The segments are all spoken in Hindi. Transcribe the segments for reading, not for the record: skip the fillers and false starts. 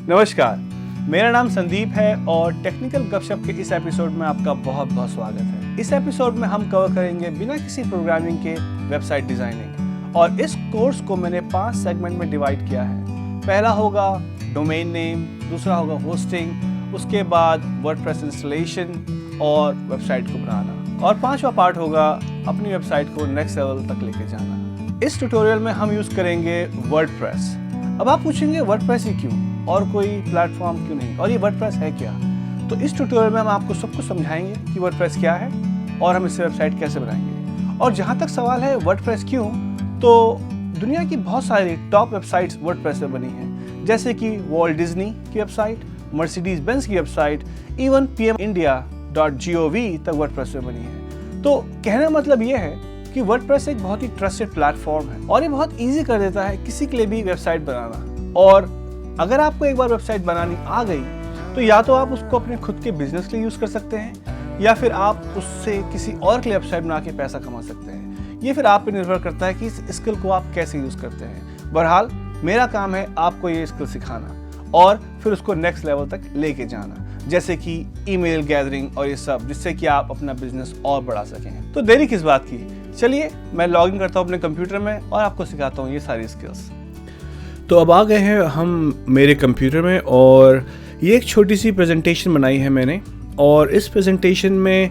नमस्कार, मेरा नाम संदीप है और टेक्निकल गपशप के इस एपिसोड में आपका बहुत बहुत स्वागत है। इस एपिसोड में हम कवर करेंगे बिना किसी प्रोग्रामिंग के वेबसाइट डिज़ाइनिंग, और इस कोर्स को मैंने 5 सेगमेंट में डिवाइड किया है। पहला होगा डोमेन नेम, दूसरा होगा होस्टिंग, उसके बाद वर्डप्रेस इंस्टॉलेशन और वेबसाइट को बनाना, और 5वां पार्ट होगा अपनी वेबसाइट को नेक्स्ट लेवल तक लेके जाना। इस ट्यूटोरियल में हम यूज़ करेंगे वर्डप्रेस। अब आप पूछेंगे वर्डप्रेस ही क्यों, और कोई प्लेटफॉर्म क्यों नहीं, और ये वर्डप्रेस है क्या? तो इस ट्यूटोरियल में हम आपको सब कुछ समझाएंगे कि वर्डप्रेस क्या है और हम इससे वेबसाइट कैसे बनाएंगे। और जहाँ तक सवाल है वर्डप्रेस क्यों, तो दुनिया की बहुत सारी टॉप वेबसाइट्स वर्डप्रेस पे बनी हैं, जैसे कि वॉल्ट डिज्नी की वेबसाइट, मर्सिडीज बेंज की वेबसाइट, इवन pmindia.gov तक वर्डप्रेस पे बनी है। तो कहने का मतलब ये है कि वर्डप्रेस एक बहुत ही ट्रस्टेड प्लेटफॉर्म है और ये बहुत ईजी कर देता है किसी के लिए भी वेबसाइट बनाना। और अगर आपको एक बार वेबसाइट बनानी आ गई तो या तो आप उसको अपने खुद के बिजनेस के लिए यूज़ कर सकते हैं, या फिर आप उससे किसी और के लिए वेबसाइट बना के पैसा कमा सकते हैं। ये फिर आप पे निर्भर करता है कि इस स्किल को आप कैसे यूज़ करते हैं। बहरहाल मेरा काम है आपको ये स्किल सिखाना और फिर उसको नेक्स्ट लेवल तक लेके जाना, जैसे कि ईमेल गैदरिंग और ये सब, जिससे कि आप अपना बिजनेस और बढ़ा सकें। तो देरी किस बात की, चलिए मैं लॉगिन करता हूँ अपने कंप्यूटर में और आपको सिखाता हूँ ये सारी स्किल्स। तो अब आ गए हैं हम मेरे कंप्यूटर में, और ये एक छोटी सी प्रेजेंटेशन बनाई है मैंने, और इस प्रेजेंटेशन में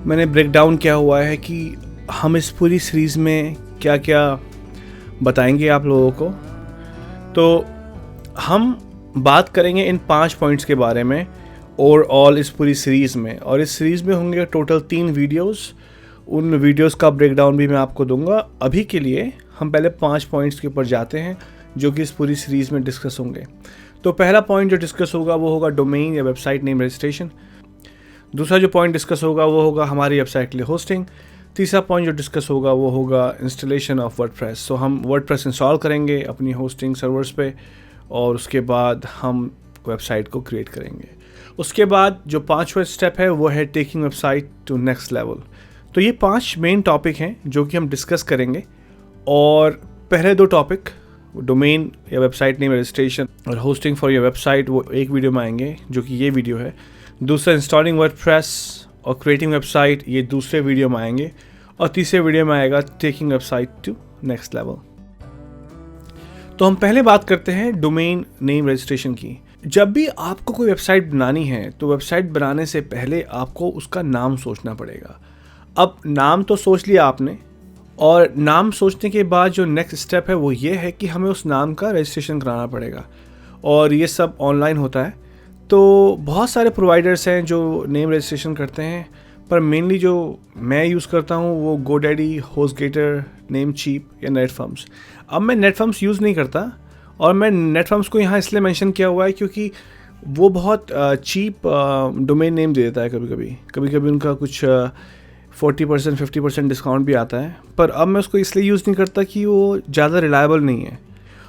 मैंने ब्रेक डाउन किया हुआ है कि हम इस पूरी सीरीज़ में क्या क्या बताएंगे आप लोगों को। तो हम बात करेंगे इन 5 पॉइंट्स के बारे में ओवरऑल इस पूरी सीरीज़ में, और इस सीरीज़ में होंगे टोटल 3 वीडियोस। उन वीडियोस का ब्रेक डाउन भी मैं आपको दूंगा। अभी के लिए हम पहले 5 पॉइंट्स के ऊपर जाते हैं जो कि इस पूरी सीरीज़ में डिस्कस होंगे। तो पहला पॉइंट जो डिस्कस होगा वो होगा डोमेन या वेबसाइट नेम रजिस्ट्रेशन। दूसरा जो पॉइंट डिस्कस होगा वो होगा हमारी वेबसाइट के लिए होस्टिंग। तीसरा पॉइंट जो डिस्कस होगा वो होगा इंस्टॉलेशन ऑफ वर्डप्रेस। तो हम वर्डप्रेस इंस्टॉल करेंगे अपनी होस्टिंग सर्वर्स पे, और उसके बाद हम वेबसाइट को क्रिएट करेंगे। उसके बाद जो 5वां स्टेप है वो है taking website to next level. तो ये 5 मेन टॉपिक हैं जो कि हम डिस्कस करेंगे, और पहले 2 टॉपिक डोमेन या वेबसाइट नेम रजिस्ट्रेशन और होस्टिंग फॉर योर वेबसाइट वो एक वीडियो में आएंगे, जो कि ये वीडियो है। दूसरा इंस्टॉलिंग वर्डप्रेस और क्रिएटिंग वेबसाइट, ये दूसरे वीडियो में आएंगे। और तीसरे वीडियो में आएगा taking website to next level. तो हम पहले बात करते हैं डोमेन नेम रजिस्ट्रेशन की। जब भी आपको कोई वेबसाइट बनानी है तो वेबसाइट बनाने से पहले आपको उसका नाम सोचना पड़ेगा। अब नाम तो सोच लिया आपने, और नाम सोचने के बाद जो नेक्स्ट स्टेप है वो ये है कि हमें उस नाम का रजिस्ट्रेशन कराना पड़ेगा, और ये सब ऑनलाइन होता है। तो बहुत सारे प्रोवाइडर्स हैं जो नेम रजिस्ट्रेशन करते हैं, पर मेनली जो मैं यूज़ करता हूँ वो गोडैडी, होस्टगेटर, नेमचीप या नेटफर्म्स। अब मैं नेटफर्म्स यूज़ नहीं करता, और मैं नेटफर्म्स को यहाँ इसलिए मेंशन किया हुआ है क्योंकि वो बहुत चीप डोमेन नेम दे देता है। कभी कभी उनका कुछ 40% 50% डिस्काउंट भी आता है, पर अब मैं उसको इसलिए यूज़ नहीं करता कि वो ज़्यादा रिलायबल नहीं है।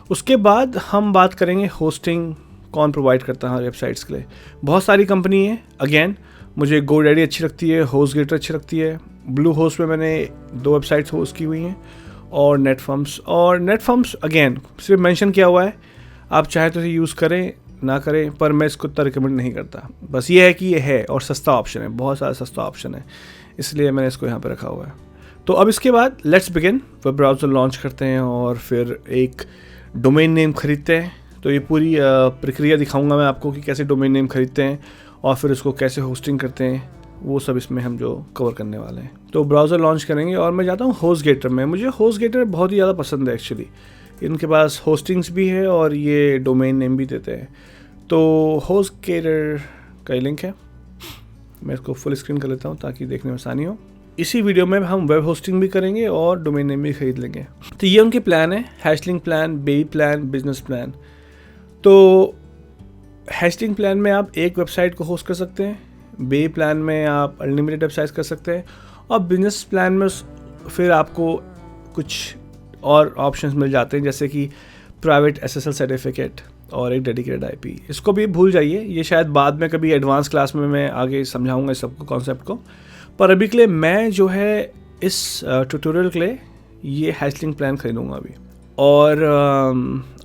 उसके बाद हम बात करेंगे होस्टिंग कौन प्रोवाइड करता है वेबसाइट्स के लिए। बहुत सारी कंपनी है। अगेन मुझे गोडैडी अच्छी लगती है, होस्टगेटर अच्छी लगती है, ब्लू होस्ट में मैंने 2 वेबसाइट्स होस्ट की हुई हैं, और नेटफर्म्स अगेन सिर्फ मेंशन किया हुआ है, आप चाहे तो इसे यूज़ करें ना करें, पर मैं इसको इतना रिकमेंड नहीं करता। बस ये है कि ये है और सस्ता ऑप्शन है, बहुत सारा सस्ता ऑप्शन है, इसलिए मैंने इसको यहाँ पे रखा हुआ है। तो अब इसके बाद let's begin. Web browser launch करते हैं और फिर एक डोमेन नेम खरीदते हैं। तो ये पूरी प्रक्रिया दिखाऊंगा मैं आपको कि कैसे डोमेन नेम खरीदते हैं और फिर उसको कैसे होस्टिंग करते हैं, वो सब इसमें हम जो कवर करने वाले हैं। तो ब्राउज़र लॉन्च करेंगे और मैं जाता हूँ होस्टगेटर में। मुझे होस्टगेटर बहुत ही ज़्यादा पसंद है एक्चुअली। इनके पास होस्टिंग्स भी है और ये डोमेन नेम भी देते हैं। तो होस्टगेटर का लिंक है, मैं इसको फुल स्क्रीन कर लेता हूँ ताकि देखने में आसानी हो। इसी वीडियो में हम वेब होस्टिंग भी करेंगे और डोमेन नेम भी खरीद लेंगे। तो ये उनके प्लान है, Hashlink plan, baby plan, business plan. तो हैशलिंक प्लान में आप एक वेबसाइट को होस्ट कर सकते हैं, बेबी प्लान में आप अनलिमिटेड वेबसाइट कर सकते हैं, और बिजनेस प्लान में फिर आपको कुछ और ऑप्शंस मिल जाते हैं, जैसे कि प्राइवेट SSL सर्टिफिकेट और एक डेडिकेटेड IP। इसको भी भूल जाइए, ये शायद बाद में कभी एडवांस क्लास में मैं आगे समझाऊंगा इस सबको, कॉन्सेप्ट को। पर अभी के लिए मैं जो है इस ट्यूटोरियल के लिए ये हैशलिंक प्लान खरीदूंगा अभी। और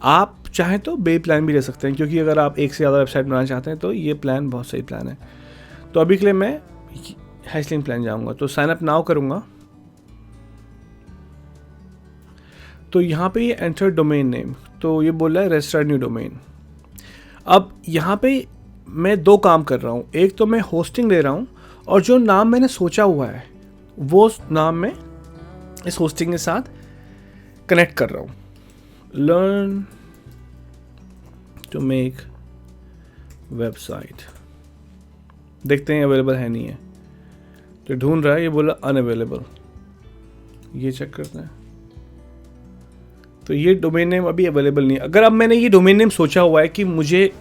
आप चाहें तो बे प्लान भी ले सकते हैं, क्योंकि अगर आप एक से ज़्यादा वेबसाइट बनाना चाहते हैं तो ये प्लान बहुत सही प्लान है। तो अभी के लिए मैं हैशलिंग प्लान जाऊँगा, तो साइन अप नाउ करूँगा। तो यहाँ पे ये एंटर डोमेन नेम, तो ये बोल रहा है रजिस्टर्ड न्यू डोमेन। अब यहाँ पे मैं 2 काम कर रहा हूँ, एक तो मैं होस्टिंग ले रहा हूँ और जो नाम मैंने सोचा हुआ है वो नाम मैं इस होस्टिंग के साथ कनेक्ट कर रहा हूँ। लर्न टू मेक वेबसाइट, देखते हैं अवेलेबल है नहीं है, तो ढूंढ रहा है, ये बोला अनअवेलेबल, ये चेक करते हैं। तो ये डोमेन नेम अभी अवेलेबल नहीं है। अगर अब मैंने ये डोमेन नेम सोचा हुआ है कि मुझे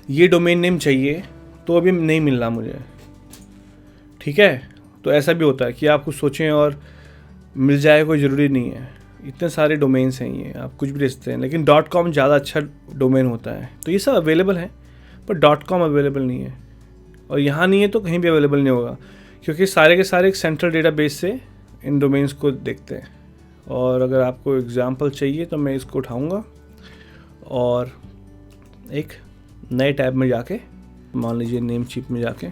ये डोमेन नेम चाहिए, तो अभी नहीं मिल रहा मुझे, ठीक है। तो ऐसा भी होता है कि आप कुछ सोचें और मिल जाए, कोई ज़रूरी नहीं है। इतने सारे डोमेन्स हैं, ये आप कुछ भी ले सकते हैं, लेकिन .com ज़्यादा अच्छा डोमेन होता है। तो ये सब अवेलेबल है, पर .com अवेलेबल नहीं है, और यहाँ नहीं है तो कहीं भी अवेलेबल नहीं होगा, क्योंकि सारे के सारे एक सेंट्रल डेटाबेस से इन डोमेन्स को देखते हैं। और अगर आपको एग्जांपल चाहिए तो मैं इसको उठाऊंगा और एक नए टैब में जाके, मान लीजिए नेम चीप में जाके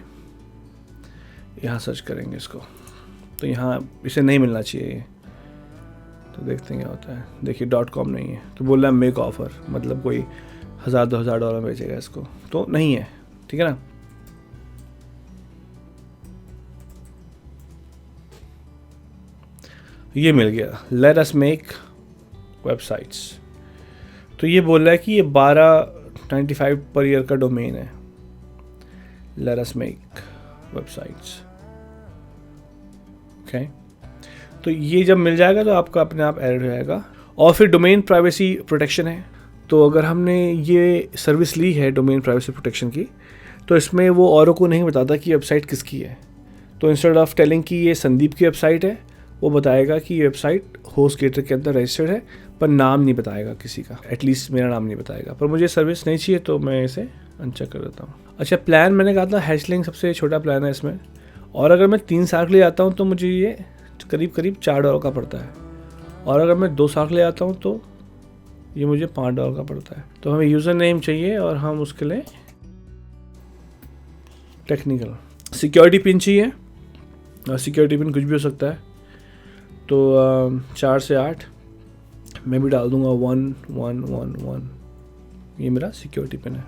यहाँ सर्च करेंगे इसको, तो यहाँ इसे नहीं मिलना चाहिए। तो देखते हैं क्या होता है। देखिए .com नहीं है, तो बोल रहा है मेक ऑफर, मतलब कोई $1000-2000 बेचेगा इसको, तो नहीं है, ठीक है ना। ये मिल गया, लेट अस मेक वेबसाइट्स। तो ये बोल रहा है कि ये 1295 पर ईयर का डोमेन है, let us make websites, okay. तो ये जब मिल जाएगा तो आपका अपने आप ऐड हो जाएगा। और फिर डोमेन प्राइवेसी प्रोटेक्शन है, तो अगर हमने ये सर्विस ली है डोमेन प्राइवेसी प्रोटेक्शन की, तो इसमें वो औरों को नहीं बताता कि वेबसाइट किसकी है। तो इंस्टेड ऑफ टेलिंग कि ये संदीप की वेबसाइट है, वो बताएगा कि ये वेबसाइट होस्टगेटर के अंदर रजिस्टर्ड है, पर नाम नहीं बताएगा किसी का, एटलीस्ट मेरा नाम नहीं बताएगा। पर मुझे सर्विस नहीं चाहिए तो मैं इसे अनचेक कर देता हूँ। अच्छा, प्लान मैंने कहा था हैशलिंग सबसे छोटा प्लान है इसमें, और अगर मैं 3 साल के लिए आता हूँ तो मुझे ये करीब $4 का पड़ता है, और अगर मैं 2 साल के लिए आता हूँ तो ये मुझे $5 का पड़ता है। तो हमें यूज़र नेम चाहिए और हम उसके लिए टेक्निकल सिक्योरिटी पिन चाहिए, और सिक्योरिटी पिन कुछ भी हो सकता है। तो 4 से 8 मैं भी डाल दूंगा 1111, ये मेरा सिक्योरिटी पिन है।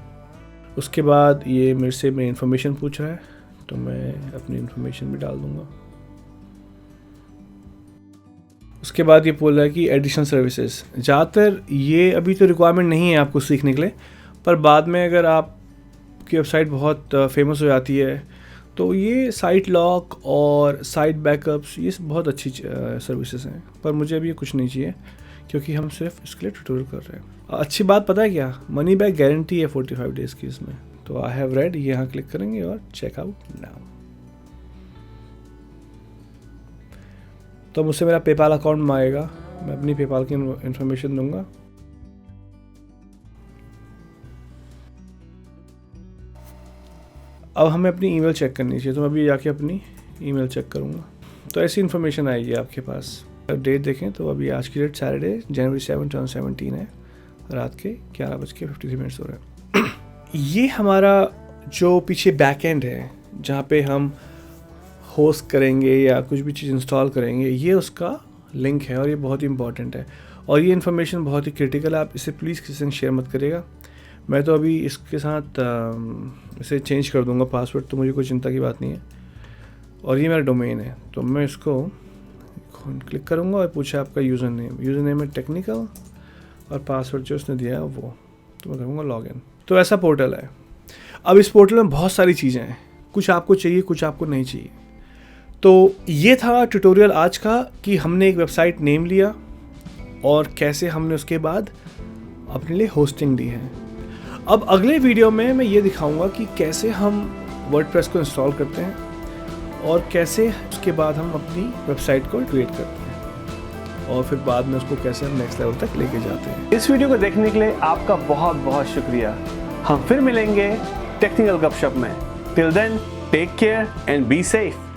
उसके बाद ये मेरे से मेरी इन्फॉर्मेशन पूछ रहा है, तो मैं अपनी इन्फॉर्मेशन भी डाल दूंगा। उसके बाद ये बोल रहा है कि एडिशनल सर्विसेज, ज़्यादातर ये अभी तो रिक्वायरमेंट नहीं है आपको सीखने के लिए, पर बाद में अगर आपकी वेबसाइट बहुत फेमस हो जाती है तो ये साइट लॉक और साइट बैकअप्स, ये बहुत अच्छी सर्विसेज हैं। पर मुझे अभी ये कुछ नहीं चाहिए, क्योंकि हम सिर्फ इसके लिए ट्यूटोरियल कर रहे हैं। अच्छी बात पता है क्या, मनी बैक गारंटी है 45 डेज़ की इसमें। तो आई हैव रेड, यहाँ क्लिक करेंगे और चेक आउट नाउ। तो मुझसे मेरा पेपाल अकाउंट मांगेगा, मैं अपनी पेपाल की इन्फॉर्मेशन दूंगा। अब हमें अपनी ईमेल चेक करनी चाहिए, तो मैं अभी जाके अपनी ईमेल चेक करूंगा। तो ऐसी इन्फॉर्मेशन आएगी आपके पास। डेट देखें तो अभी आज की डेट सैटरडे जनवरी 7, 2017 है, रात के 11:53 हो रहे हैं। ये हमारा जो पीछे बैकएंड है, जहाँ पे हम होस्ट करेंगे या कुछ भी चीज़ इंस्टॉल करेंगे, ये उसका लिंक है, और ये बहुत ही इंपॉर्टेंट है। और ये इन्फॉर्मेशन बहुत ही क्रिटिकल है, आप इसे प्लीज़ किसी से शेयर मत करिएगा। मैं तो अभी इसके साथ इसे चेंज कर दूंगा पासवर्ड, तो मुझे कोई चिंता की बात नहीं है। और ये मेरा डोमेन है, तो मैं इसको क्लिक करूंगा और पूछा आपका यूज़र नेम है टेक्निकल, और पासवर्ड जो उसने दिया है वो, तो मैं करूँगा लॉगिन। तो ऐसा पोर्टल है। अब इस पोर्टल में बहुत सारी चीज़ें हैं, कुछ आपको चाहिए, कुछ आपको नहीं चाहिए। तो ये था ट्यूटोरियल आज का, कि हमने एक वेबसाइट नेम लिया और कैसे हमने उसके बाद अपने लिए होस्टिंग दी है। अब अगले वीडियो में मैं ये दिखाऊंगा कि कैसे हम वर्डप्रेस को इंस्टॉल करते हैं और कैसे उसके बाद हम अपनी वेबसाइट को क्रिएट करते हैं, और फिर बाद में उसको कैसे हम नेक्स्ट लेवल तक लेके जाते हैं। इस वीडियो को देखने के लिए आपका बहुत बहुत शुक्रिया। हम फिर मिलेंगे टेक्निकल गपशप में। Till then, take care and be safe.